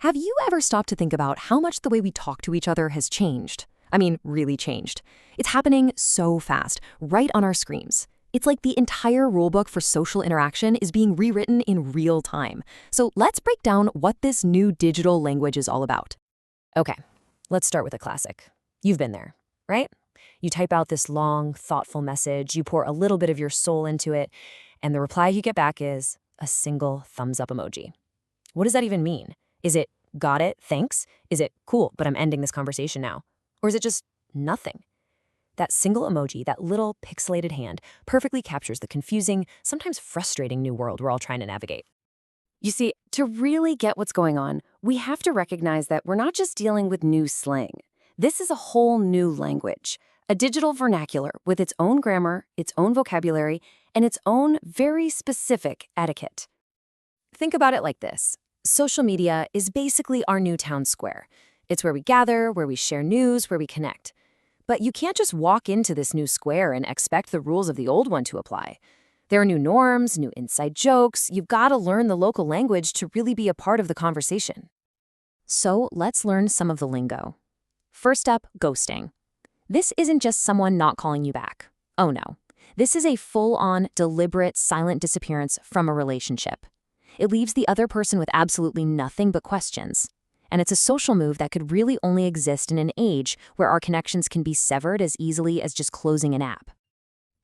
Have you ever stopped to think about how much the way we talk to each other has changed? I mean, really changed. It's happening so fast, right on our screens. It's like the entire rulebook for social interaction is being rewritten in real time. So let's break down what this new digital language is all about. Okay, let's start with a classic. You've been there, right? You type out this long, thoughtful message, you pour a little bit of your soul into it, and the reply you get back is a single thumbs up emoji. What does that even mean? Is it, got it, thanks? Is it, cool, but I'm ending this conversation now? Or is it just nothing? That single emoji, that little pixelated hand, perfectly captures the confusing, sometimes frustrating new world we're all trying to navigate. You see, to really get what's going on, we have to recognize that we're not just dealing with new slang. This is a whole new language, a digital vernacular with its own grammar, its own vocabulary, and its own very specific etiquette. Think about it like this. Social media is basically our new town square. It's where we gather, where we share news, where we connect. But you can't just walk into this new square and expect the rules of the old one to apply. There are new norms, new inside jokes. You've got to learn the local language to really be a part of the conversation. So let's learn some of the lingo. First up, ghosting. This isn't just someone not calling you back. Oh no. This is a full-on, deliberate, silent disappearance from a relationship. It leaves the other person with absolutely nothing but questions. And it's a social move that could really only exist in an age where our connections can be severed as easily as just closing an app.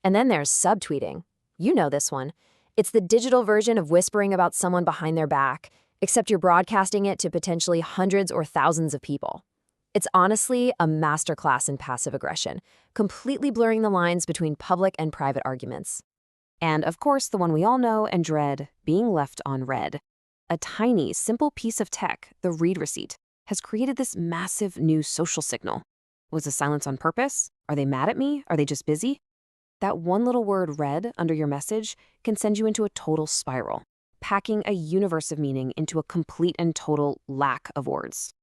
And then there's subtweeting. You know this one. It's the digital version of whispering about someone behind their back, except you're broadcasting it to potentially hundreds or thousands of people. It's honestly a masterclass in passive aggression, completely blurring the lines between public and private arguments. And of course, the one we all know and dread, being left on read. A tiny, simple piece of tech, the read receipt, has created this massive new social signal. Was the silence on purpose? Are they mad at me? Are they just busy? That one little word read under your message can send you into a total spiral, packing a universe of meaning into a complete and total lack of words.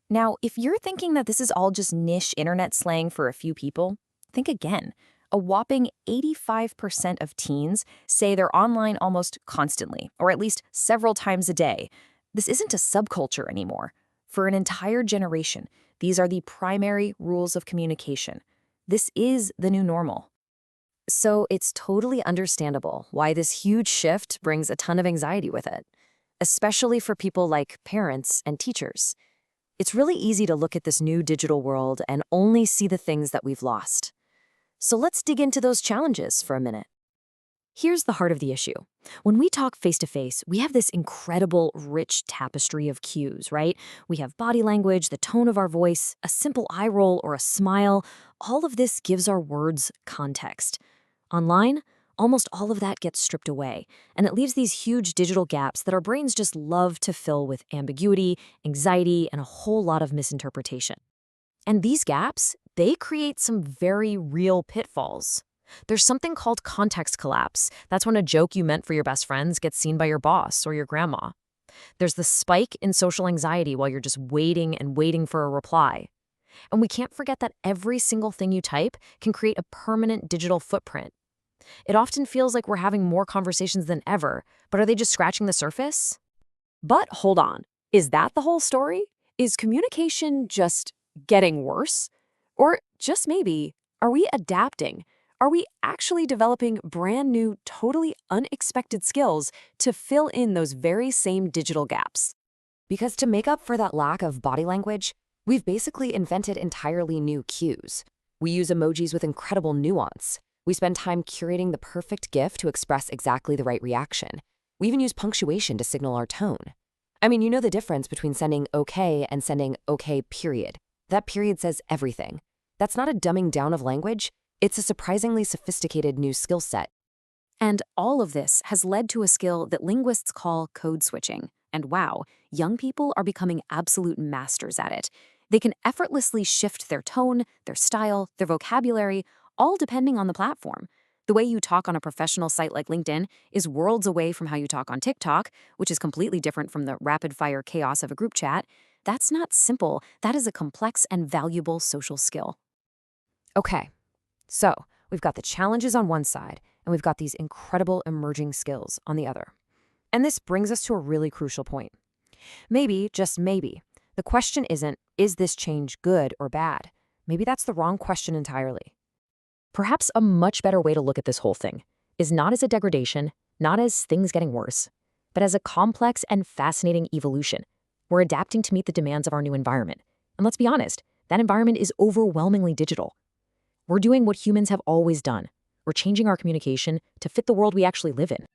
Now, if you're thinking that this is all just niche internet slang for a few people, think again. A whopping 85% of teens say they're online almost constantly, or at least several times a day. This isn't a subculture anymore. For an entire generation, these are the primary rules of communication. This is the new normal. So it's totally understandable why this huge shift brings a ton of anxiety with it, especially for people like parents and teachers. It's really easy to look at this new digital world and only see the things that we've lost. So let's dig into those challenges for a minute. Here's the heart of the issue. When we talk face-to-face, we have this incredible, rich tapestry of cues, right? We have body language, the tone of our voice, a simple eye roll or a smile. All of this gives our words context. Online, almost all of that gets stripped away, and it leaves these huge digital gaps that our brains just love to fill with ambiguity, anxiety, and a whole lot of misinterpretation. And these gaps, they create some very real pitfalls. There's something called context collapse. That's when a joke you meant for your best friends gets seen by your boss or your grandma. There's the spike in social anxiety while you're just waiting and waiting for a reply. And we can't forget that every single thing you type can create a permanent digital footprint. It often feels like we're having more conversations than ever, but are they just scratching the surface? But hold on, is that the whole story? Is communication just getting worse? Or just maybe, are we adapting? Are we actually developing brand new, totally unexpected skills to fill in those very same digital gaps? Because to make up for that lack of body language, we've basically invented entirely new cues. We use emojis with incredible nuance. We spend time curating the perfect GIF to express exactly the right reaction. We even use punctuation to signal our tone. I mean, you know the difference between sending okay and sending okay, period. That period says everything. That's not a dumbing down of language. It's a surprisingly sophisticated new skill set. And all of this has led to a skill that linguists call code switching. And wow, young people are becoming absolute masters at it. They can effortlessly shift their tone, their style, their vocabulary, all depending on the platform. The way you talk on a professional site like LinkedIn is worlds away from how you talk on TikTok, which is completely different from the rapid-fire chaos of a group chat. That's not simple. That is a complex and valuable social skill. Okay, so we've got the challenges on one side, and we've got these incredible emerging skills on the other. And this brings us to a really crucial point. Maybe, just maybe, the question isn't, is this change good or bad? Maybe that's the wrong question entirely. Perhaps a much better way to look at this whole thing is not as a degradation, not as things getting worse, but as a complex and fascinating evolution. We're adapting to meet the demands of our new environment. And let's be honest, that environment is overwhelmingly digital. We're doing what humans have always done. We're changing our communication to fit the world we actually live in.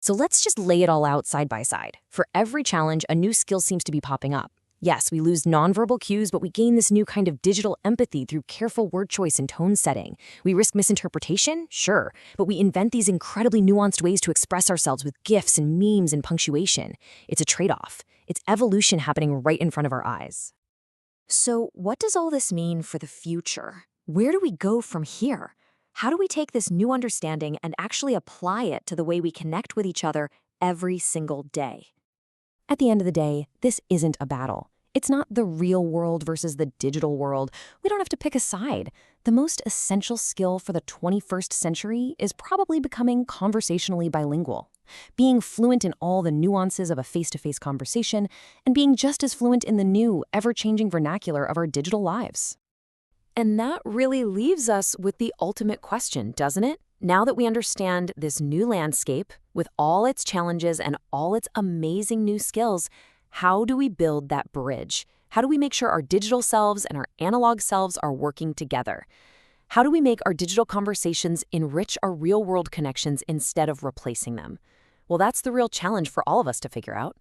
So let's just lay it all out side by side. For every challenge, a new skill seems to be popping up. Yes, we lose nonverbal cues, but we gain this new kind of digital empathy through careful word choice and tone setting. We risk misinterpretation? Sure, but we invent these incredibly nuanced ways to express ourselves with GIFs and memes and punctuation. It's a trade-off. It's evolution happening right in front of our eyes. So what does all this mean for the future? Where do we go from here? How do we take this new understanding and actually apply it to the way we connect with each other every single day? At the end of the day, this isn't a battle. It's not the real world versus the digital world. We don't have to pick a side. The most essential skill for the 21st century is probably becoming conversationally bilingual, being fluent in all the nuances of a face-to-face conversation, and being just as fluent in the new, ever-changing vernacular of our digital lives. And that really leaves us with the ultimate question, doesn't it? Now that we understand this new landscape, with all its challenges and all its amazing new skills, how do we build that bridge? How do we make sure our digital selves and our analog selves are working together? How do we make our digital conversations enrich our real-world connections instead of replacing them? Well, that's the real challenge for all of us to figure out.